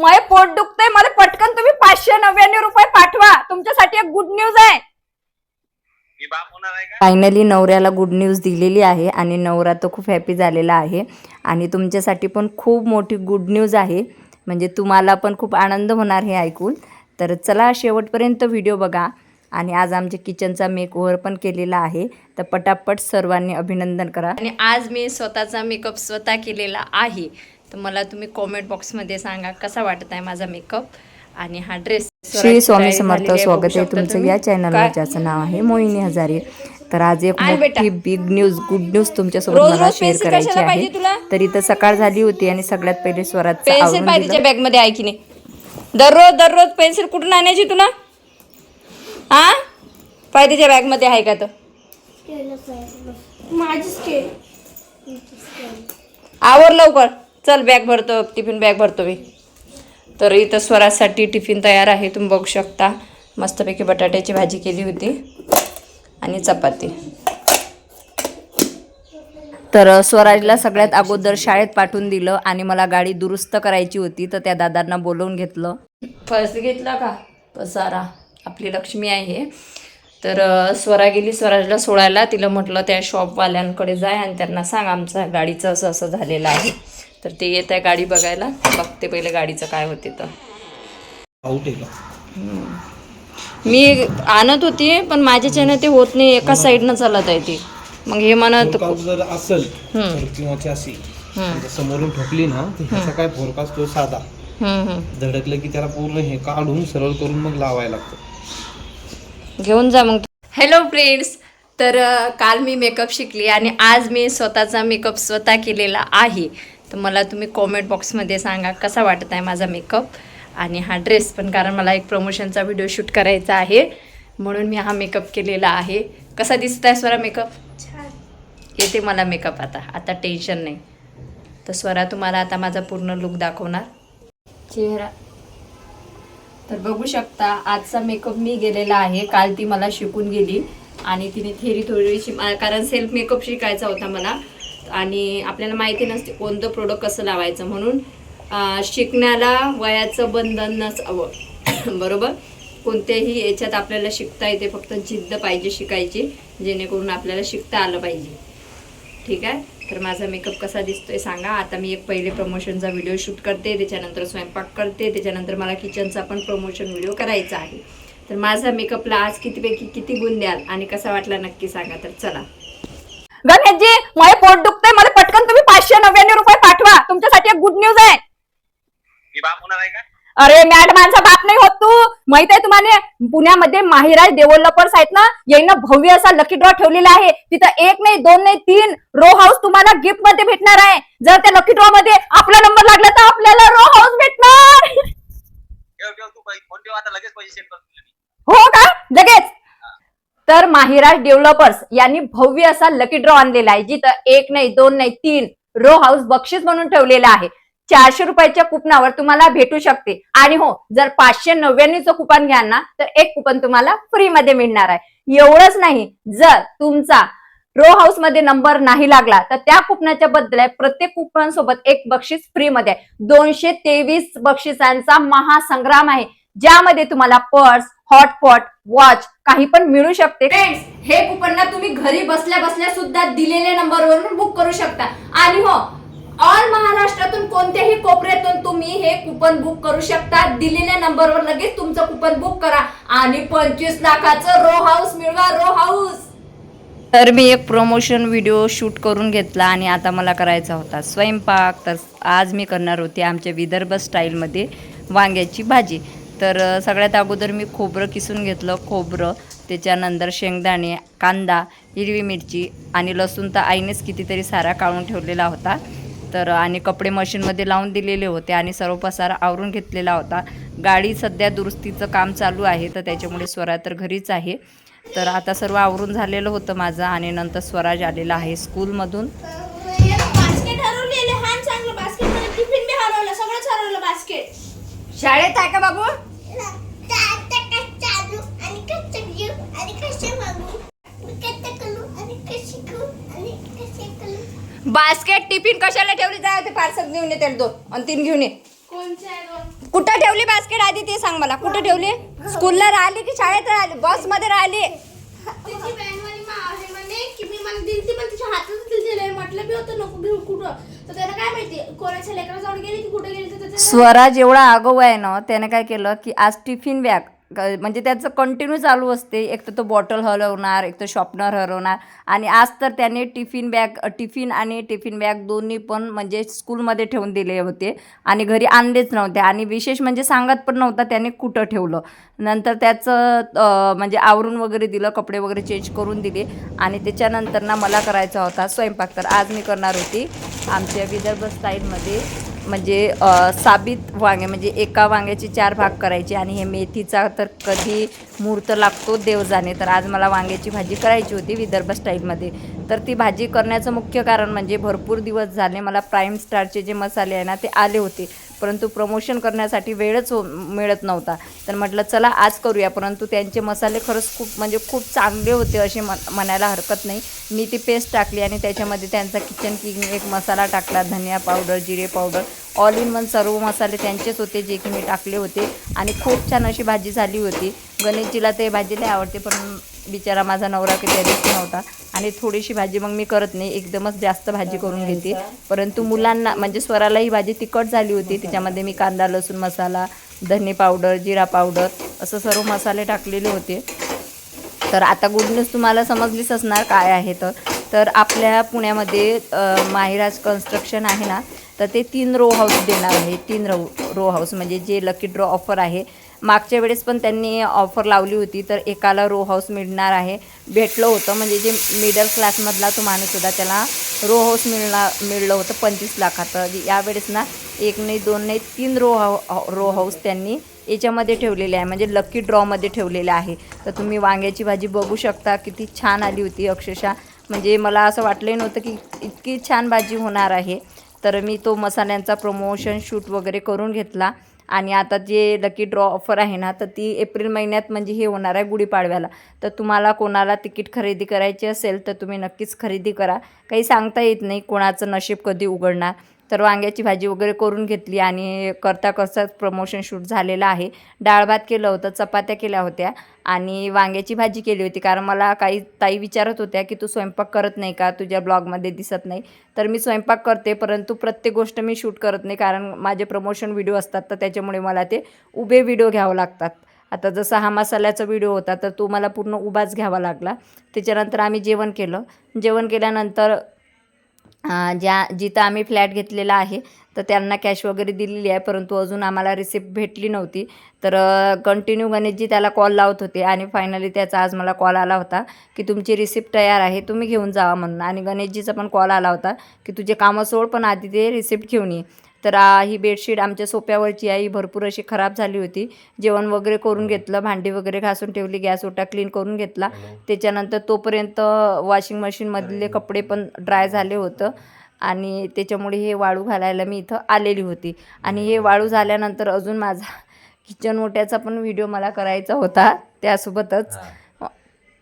माझे पोट दुखतंय, मला पटकन तुम्ही 599 रुपये पाठवा. तुमच्यासाठी एक गुड न्यूज आहे. फायनली नवऱ्याला गुड न्यूज दिलेली आहे आणि नवरा तर खूप हॅपी झालेला आहे. आणि तुमच्यासाठी पण खूप मोठी गुड न्यूज आहे, म्हणजे तुम्हाला पण खूप आनंद होणार हे ऐकून. तर चला शेवटपर्यंत व्हिडिओ बघा. आणि आज आमच्या किचनचा मेकओव्हर पण केलेला आहे, तर पटापट सर्वांनी अभिनंदन करा. आणि आज मी स्वतःचा मेकअप स्वतः केलेला आहे, तर मला तुम्ही कॉमेंट बॉक्समध्ये सांगा कसा वाटत आहे माझा मेकअप आणि हा ड्रेस. श्री स्वामी समर्थ. स्वागत आहे तुमचं या चॅनलवर, ज्याचं नाव आहे मोहिनी हजारे. तर आज एक मोठी बिग न्यूज, गुड न्यूज तुमच्यासोबत मला शेअर करायची आहे. तर इथं सकाळ झाली होती आणि सगळ्यात पहिले स्वराजचं पेन्सिल पाहिजे बॅग मध्ये आहे की नाही. दररोज पेन्सिल कुठून आणायची तुला? हा, पायरीच्या बॅग मध्ये आहे का? तर आवर लवकर, चल बॅग भरतो, टिफिन बॅग भरतो मी. तर इथं स्वराजसाठी टिफिन तयार आहे, तुम्ही बघू शकता. मस्तपैकी बटाट्याची भाजी केली होती आणि चपाती. तर स्वराजला सगळ्यात अगोदर शाळेत पाठवून दिलं आणि मला गाडी दुरुस्त करायची होती, तर त्या दादांना बोलवून घेतलं. फर्स्ट घेतला का पसारा, आपली लक्ष्मी आहे. तर स्वरा गेली स्वराजला सोडायला. तिला म्हटलं त्या शॉपवाल्यांकडे जाय आणि त्यांना सांग आमच्या गाडीचं असं असं झालेलं आहे. तर ते येत आहे गाडी बघायला. बघते पहिले गाडीचं काय होते. तर मी आणत होती पण माझ्याच्यानं ते होत नाही, एका साईडनं चालत आहे ती. मग हे म्हणत जर असेल किंवा चॅसी समोरून ठोकली ना, ह्याचा काय फोरकास्ट तो साधा धडकलं की त्याला पूर्ण हे काढून सरळ करून मग लावायला लागतं. घेऊन जा मग. हॅलो फ्रेंड्स, तर काल मी मेकअप शिकली आणि आज मी स्वतःचा मेकअप स्वतः केलेला आहे. तर मला तुम्ही कॉमेंट बॉक्समध्ये सांगा कसा वाटत आहे माझा मेकअप आणि हा ड्रेस पण, कारण मला एक प्रमोशनचा व्हिडिओ शूट करायचा आहे म्हणून मी हा मेकअप केलेला आहे. कसा दिसत आहे स्वरा मेकअप? येते मला मेकअप आता टेन्शन नाही. तर स्वरा तुम्हाला आता माझा पूर्ण लुक दाखवणार. चेहरा तर बघू शकता. आजचा मेकअप मी गेलेला आहे, काल ती मला शिकून गेली आणि तिने थेरी थोडीशी, कारण सेल्फ मेकअप शिकायचा होता मला आणि आपल्याला माहिती नसते कोणतं प्रोडक्ट कसं लावायचं, म्हणून शिकण्याला वयाचं बंधन नसावं. बरोबर, कोणत्याही याच्यात आपल्याला शिकता येते, फक्त जिद्द पाहिजे शिकायची, जेणेकरून आपल्याला शिकता आलं पाहिजे. ठीक आहे. तर माझा मेकअप कसा दिसतोय सांगा. आता मी एक पहिले प्रमोशनचा व्हिडिओ शूट करते, त्याच्यानंतर स्वयंपाक करते, त्याच्यानंतर मला किचनचा पण प्रमोशन व्हिडिओ करायचा आहे. तर माझा मेकअपला आज कितीपैकी किती गुण द्याल आणि कसा वाटला नक्की सांगा. तर चला. गणेशजी, माझे पोट दुखतंय, मला पटकन तुम्ही 599 रुपये पाठवा. तुमच्यासाठी एक गुड न्यूज आहे. अरे मॅडमांचा बाप नाही होत तू, माहित आहे तुम्हाला? पुण्यामध्ये माहिराज डेव्हलपर्स आहेत ना, यांना भव्य असा लकी ड्रॉ ठेवलेला आहे. तिथं 1 नाही 2 नाही 3 रो हाऊस तुम्हाला गिफ्ट मध्ये भेटणार आहे. जर त्या लकी ड्रॉ मध्ये आपला नंबर लागला तर आपल्याला रो हाऊस भेटणार. हो का? लगेच. तर माहिराज डेव्हलपर्स यांनी भव्य असा लकी ड्रॉ आणलेला आहे, जिथं 1 नाही 2 नाही 3 रो हाऊस बक्षीस म्हणून ठेवलेला आहे. 400 रुपयाच्या कुपनावर तुम्हाला भेटू शकते. आणि हो, जर 599चं कुपन घ्याल ना, तर एक कुपन तुम्हाला फ्री मध्ये मिळणार आहे. एवढंच नाही, जर तुमचा रो हाऊस मध्ये नंबर नाही लागला तर त्या कुपनाच्या बदल्यात प्रत्येक कुपन सोबत एक बक्षीस फ्री मध्ये आहे. 223 बक्षिसांचा महासंग्राम आहे, ज्यामध्ये तुम्हाला पर्स, हॉटपॉट, वॉच काही पण मिळू शकते. फ्रेंड्स, हे कुपन ना तुम्ही घरी बसल्या बसल्या सुद्धा दिलेल्या नंबरवरून बुक करू शकता. आणि हो, ऑल महाराष्ट्रातून कोणत्याही कोपऱ्यातून तुम्ही हे कुपन बुक करू शकता. दिलेल्या नंबरवर लगेच तुमचं कुपन बुक करा आणि 25 लाखाचं रो हाऊस मिळवा. Row house. तर मी एक प्रमोशन व्हिडिओ शूट करून घेतला आणि आता मला करायचा होता स्वयंपाक. तर आज मी करणार होते आमच्या विदर्भ स्टाईलमध्ये वांग्याची भाजी. तर सगळ्यात अगोदर मी खोबरं किसून घेतलं. खोबरं, त्याच्यानंतर शेंगदाणे, कांदा, हिरवी मिरची आणि लसूण तर आईनेच कितीतरी सारा काढून ठेवलेला होता. तर आणि कपडे मशीनमध्ये लावून दिलेले होते आणि सर्व पसारा आवरून घेतलेला होता. गाडी सध्या दुरुस्तीचं काम चालू आहे, तर त्याच्यामुळे स्वरा तर घरीच आहे. तर आता सर्व आवरून झालेलं होतं माझं आणि नंतर स्वराज आलेला आहे स्कूलमधून. शाळेत आहे का बाबू? बास्केट टिफिन कशाला ठेवली जाय? ते पार्सल घेऊन ये, त्याला 2 आणि 3 घेऊन ये. कुठं ठेवली बास्केट आधी ते सांग मला. कुठं ठेवली? स्कूलला राहिली की शाळेत राहिली? बस मध्ये राहिली? तिची बॅगवाली आहे म्हणे की मी मला दिलती पण तिच्या हातात दिलती म्हटलं बी होतं नको घेऊ कुठं. तर त्याला काय माहिती कोणाच्या लेकराजवळ गेली की कुठे गेली तर त्याच्या स्वराज एवढा आगाऊ आहे ना, त्याने काय केलं की आज टिफिन बॅग म्हणजे त्याचं कंटिन्यू चालू असते. एक तर तो बॉटल हलवणार, एक तर शॉर्पनर हलवणार. आणि आज तर त्याने टिफिन आणि टिफिन बॅग दोन्ही पण म्हणजे स्कूलमध्ये ठेवून दिले होते आणि घरी आणलेच नव्हते. आणि विशेष म्हणजे सांगत पण नव्हता त्याने कुठं ठेवलं. नंतर त्याचं म्हणजे आवरून वगैरे दिलं, कपडे वगैरे चेंज करून दिले. आणि त्याच्यानंतर ना मला करायचा होता स्वयंपाक. तर आज मी करणार होती आमच्या विदर्भ स्टाईलमध्ये म्हणजे साबित वांगे, म्हणजे एका वांग्याचे 4 भाग करायचे. आणि हे मेथीचा तर कधी मुहूर्त लागतो देव जाणे. तर आज मला वांग्याची भाजी करायची होती विदर्भ स्टाईलमध्ये. तर ती भाजी करण्याचं मुख्य कारण म्हणजे भरपूर दिवस झाले मला प्राईम स्टारचे जे मसाले आहे ना ते आले होते, परंतु प्रमोशन करण्यासाठी वेळच मिळत नव्हता. तर म्हटलं चला आज करूया. परंतु त्यांचे मसाले खरंच खूप चांगले होते असे म्हणायला हरकत नाही. मी ती पेस्ट टाकली आणि त्याच्यामध्ये त्यांचा किचन किंग एक मसाला टाकला, धनिया पावडर, जिरे पावडर, ऑल इन वन सर्व मसाले त्यांचेच होते जे की मी टाकले होते. आणि खूप छान अशी भाजी झाली होती. गणेशजीला ते भाजी लई आवडते, पण बिचारा माझा नवरा की त्या दिवशी नव्हता. आणि थोडीशी भाजी मग मी करत नाही, एकदमच जास्त भाजी करून घेते. परंतु मुलांना म्हणजे स्वराला ही भाजी तिखट झाली होती. त्याच्यामध्ये मी कांदा, लसूण मसाला, धने पावडर, जिरा पावडर असं सर्व मसाले टाकलेले होते. तर आता गुड न्यूज तुम्हाला समजलीच असणार काय आहे. तर आपल्या पुण्यामध्ये माहिराज कन्स्ट्रक्शन आहे ना, तर ते 3 रो हाऊस देणार आहे. 3 रो हाऊस म्हणजे जे लकी ड्रॉ ऑफर आहे. मागच्या वेळेस पण त्यांनी ऑफर लावली होती, तर एकाला रो हाऊस मिळणार आहे. भेटलं होतं म्हणजे जे मिडल क्लासमधला तो माणूस होता त्याला रो हाऊस मिळलं होतं 25 लाखाचं. यावेळेस ना 1 नाही 2 नाही 3 रो हाऊस त्यांनी याच्यामध्ये ठेवलेले आहे, म्हणजे लकी ड्रॉमध्ये ठेवलेले आहे. तर तुम्ही वांग्याची भाजी बघू शकता किती छान आली होती अक्षरशः. म्हणजे मला असं वाटलं नव्हतं की इतकी छान भाजी होणार आहे. तर मी तो मसाल्यांचा प्रमोशन शूट वगैरे करून घेतला. आणि आता जे लकी ड्रॉ ऑफर आहे ना, तर ती एप्रिल महिन्यात म्हणजे हे होणार आहे गुढीपाडव्याला. तर तुम्हाला कोणाला तिकीट खरेदी करायची असेल तर तुम्ही नक्कीच खरेदी करा. काही सांगता येत नाही कोणाचं नशीब कधी उघडणार. तर वांग्याची भाजी वगैरे करून घेतली आणि करता प्रमोशन शूट झालेलं आहे. डाळ भात केलं होतं, चपात्या केल्या होत्या आणि वांग्याची भाजी केली होती. कारण मला काही ताई विचारत होत्या की तू स्वयंपाक करत नाही का, तुझ्या ब्लॉगमध्ये दिसत नाही. तर मी स्वयंपाक करते, परंतु प्रत्येक गोष्ट मी शूट करत नाही, कारण माझे प्रमोशन व्हिडिओ असतात. तर त्याच्यामुळे मला ते उभे व्हिडिओ घ्यावं लागतात. आता जसा हा मसाल्याचा व्हिडिओ होता तर तो मला पूर्ण उभाच घ्यावा लागला. त्याच्यानंतर आम्ही जेवण केलं. जेवण केल्यानंतर जिथं आम्ही फ्लॅट घेतलेला आहे तर त्यांना कॅश वगैरे दिलेली आहे, परंतु अजून आम्हाला रिसिप्ट भेटली नव्हती. तर कंटिन्यू गणेशजी त्याला कॉल लावत होते आणि फायनली त्याचा आज मला कॉल आला होता की तुमची रिसिप्ट तयार आहे, तुम्ही घेऊन जावा म्हणून. आणि गणेशजीचा पण कॉल आला होता की तुझे कामं सोड पण आधी ते रिसिप्ट घेऊन ये. तर ही बेडशीट आमच्या सोफ्यावरची आहे, ही भरपूर अशी खराब झाली होती. जेवण वगैरे करून घेतलं, भांडी वगैरे घासून ठेवली, गॅस ओटा क्लीन करून घेतला. त्याच्यानंतर तोपर्यंत वॉशिंग मशीनमधले कपडे पण ड्राय झाले होतं आणि त्याच्यामुळे हे वाळू घालायला मी इथं आलेली होती. आणि हे वाळू झाल्यानंतर अजून माझा किचन ओट्याचा पण व्हिडिओ मला करायचा होता त्यासोबतच.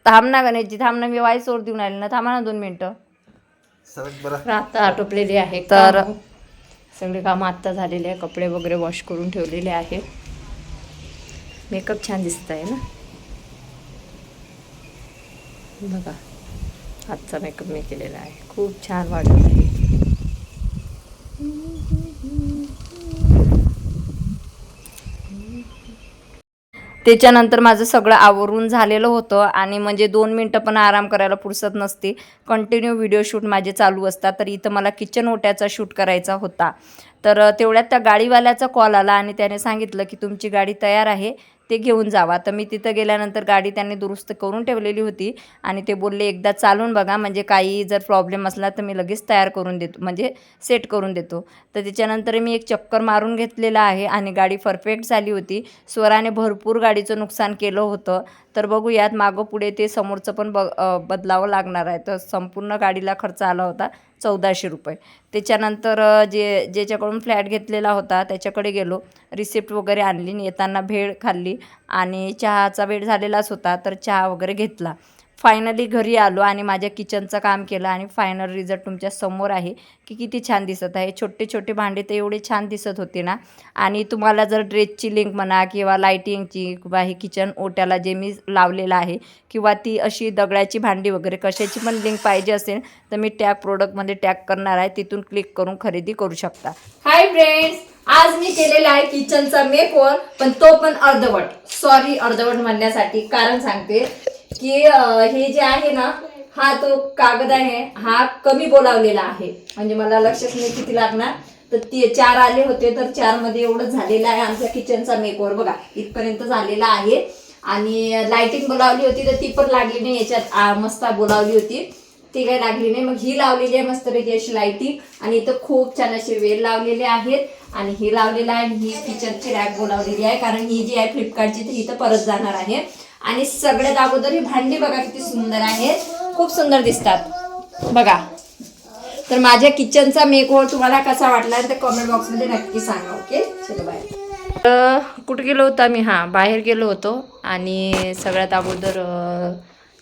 थांब ना गणेशजी, थांब ना, मी वाईसवर देऊन आले ना, थांबा ना 2 मिनटं. आता आटोपलेली आहे. तर सगळे कामं आत्ता झालेले आहे. कपडे वगैरे वॉश करून ठेवलेले आहे. मेकअप छान दिसत आहे ना, बघा. आजचा मेकअप मी केलेला आहे, खूप छान वाटत आहे. त्याच्यानंतर माझं सगळं आवरून झालेलं होतं आणि म्हणजे 2 मिनटं पण आराम करायला फुरसत नसते. कंटिन्यू व्हिडिओ शूट माझे चालू असतात. तर इथं मला किचन ओट्याचा शूट करायचा होता. तर तेवढ्यात त्या गाडीवाल्याचा कॉल आला आणि त्याने सांगितलं की तुमची गाडी तयार आहे, ते घेऊन जावा. तर मी तिथं गेल्यानंतर गाडी त्यांनी दुरुस्त करून ठेवलेली होती आणि ते बोलले एकदा चालून बघा, म्हणजे काही जर प्रॉब्लेम असला तर मी लगेच तयार करून देतो, म्हणजे सेट करून देतो. तर त्याच्यानंतर मी एक चक्कर मारून घेतलेला आहे आणि गाडी परफेक्ट झाली होती. स्वराने भरपूर गाडीचं नुकसान केलं होतं. तर बघूयात मागं पुढे ते समोरचं पण बदलावं लागणार आहे. तर संपूर्ण गाडीला खर्च आला होता 1400 रुपये. त्याच्यानंतर ज्याच्याकडून फ्लॅट घेतलेला होता त्याच्याकडे गेलो, रिसिप्ट वगैरे आणली, येताना भेळ खाल्ली आणि चहाचा वेळ झालेलाच होता तर चहा वगैरे घेतला. फायनली घरी आलो आणि माझ्या किचनचं काम केलं आणि फायनल रिझल्ट तुमच्या समोर आहे की किती छान दिसत आहे. छोटे छोटे भांडे तर एवढे छान दिसत होते ना. आणि तुम्हाला जर ड्रेसची लिंक म्हणा किंवा लाईटिंगची किंवा हे किचन ओट्याला जे मी लावलेलं आहे किंवा ती अशी दगडाची भांडी वगैरे कशाची पण लिंक पाहिजे असेल तर मी टॅग प्रोडक्टमध्ये टॅग करणार आहे, तिथून क्लिक करून खरेदी करू शकता. हाय फ्रेंड्स, आज मी केलेला आहे किचनचा मेकओव्हर, पण तो पण अर्धवट. सॉरी अर्धवट म्हणण्यासाठी कारण सांगते की हे जे आहे ना, हा तो कागद आहे, हा कमी बोलावलेला आहे. म्हणजे मला लक्षच नाही किती लागणार, तर ते 4 आले होते तर 4 मध्ये एवढं झालेलं आहे आमच्या किचनचा मेकओव्हर. बघा इथपर्यंत झालेला आहे. आणि लाइटिंग बोलावली होती तर ती पण लागली नाही. याच्यात मस्त बोलावली होती ती काही लागली नाही. मग ही लावलेली आहे मस्तपैकी अशी लाइटिंग, आणि इथं खूप छान असे वेल लावलेले आहेत. आणि हे लावलेलं आहे. ही किचनची रॅक बोलावलेली आहे कारण ही जी आहे फ्लिपकार्टची ती इथं परत जाणार आहे. आणि सगळ्यात अगोदर ही भांडी बघा किती सुंदर आहेत, खूप सुंदर दिसतात बघा. तर माझ्या किचनचा मेकओव्हर तुम्हाला कसा वाटला ते कमेंट बॉक्समध्ये नक्की सांगा. ओके, चलो बाय. कुठे गेलो होतो आम्ही? हां, बाहेर गेलो होतो. आणि सगळ्यात अगोदर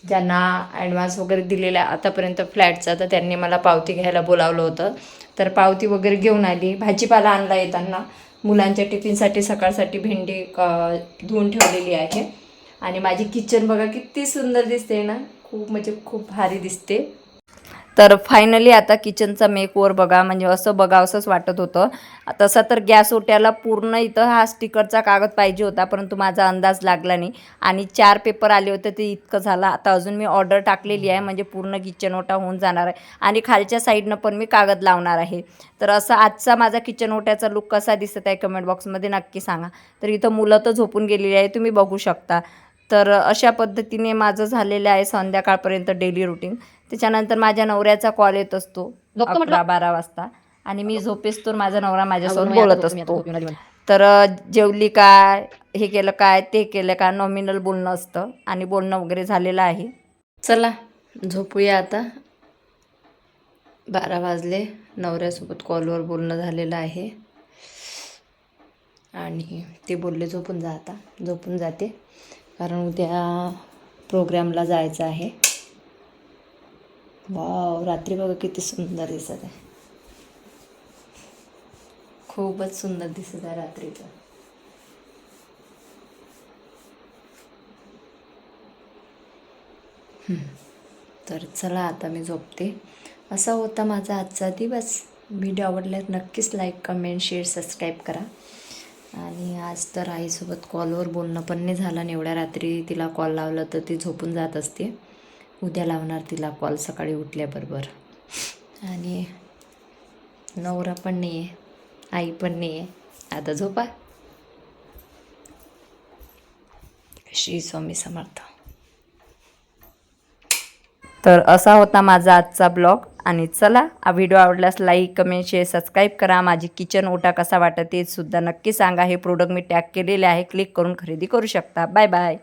ज्यांना ॲडव्हान्स वगैरे दिलेला आतापर्यंत फ्लॅटचा, तर त्यांनी मला पावती घ्यायला बोलावलं होतं. तर पावती वगैरे घेऊन आली. भाजीपाला आणला येताना. मुलांच्या टिफिनसाठी सकाळसाठी भेंडी धुवून ठेवलेली आहे. आणि माझी किचन बघा किती सुंदर दिसते ना, खूप म्हणजे खूप भारी दिसते. तर फायनली आता किचनचा मेकओव्हर बघा, म्हणजे असं बघावंसंच वाटत होतं. तसं तर गॅस ओट्याला पूर्ण इथं हा स्टिकरचा कागद पाहिजे होता, परंतु माझा अंदाज लागला नाही. आणि 4 पेपर आले होते ते इतकं झालं. आता अजून मी ऑर्डर टाकलेली आहे, म्हणजे पूर्ण किचन ओटा होऊन जाणार आहे. आणि खालच्या साईडनं पण मी कागद लावणार आहे. तर असा आजचा माझा किचन ओट्याचा लुक कसा दिसत आहे कमेंट बॉक्समध्ये नक्की सांगा. तर इथं मुलं तर झोपून गेलेली आहे, तुम्ही बघू शकता. तर अशा पद्धतीने माझं झालेलं आहे संध्याकाळपर्यंत डेली रुटीन. त्याच्यानंतर माझ्या नवऱ्याचा कॉल येत असतो 11-12 वाजता, आणि मी झोपेस तर माझा नवरा माझ्यासोबत बोलत असतो. तर जेवली काय, हे केलं काय, ते केलं काय, नॉमिनल बोलणं असतं. आणि बोलणं वगैरे झालेलं आहे. चला झोपूया आता. 12 वाजले. नवऱ्यासोबत कॉलवर बोलणं झालेलं आहे. आणि ते बोलले झोपून जा. आता झोपून जाते कारण उद्या प्रोग्रामला जायचं आहे. वाव, रात्री बघा किती सुंदर दिसत आहे, खूपच सुंदर दिसत आहे रात्रीचं. तर चला आता मी झोपते. असा होता माझा आजचा दिवस. व्हिडिओ आवडल्यास नक्कीच लाईक, कमेंट, शेअर, सबस्क्राईब करा. आणि आज तर आईसोबत कॉलवर बोलणं पण नाही झालं. आणि एवढ्या रात्री तिला कॉल लावला तर ती झोपून जात असते. उद्या लावणार तिला कॉल सकाळी उठल्याबरोबर. आणि नवरा पण नाही आहे, आई पण नाही आहे. आता झोपा. श्री स्वामी समर्थ. तर असा होता माझा आजचा ब्लॉग. आणि चला, हा व्हिडिओ आवडल्यास लाईक, कमेंट, शेअर, सबस्क्राईब करा. माझी किचन ओटा कसा वाटत ते सुद्धा नक्की सांगा. हे प्रोडक्ट मी टॅग केलेले आहे, क्लिक करून खरेदी करू शकता. Bye bye.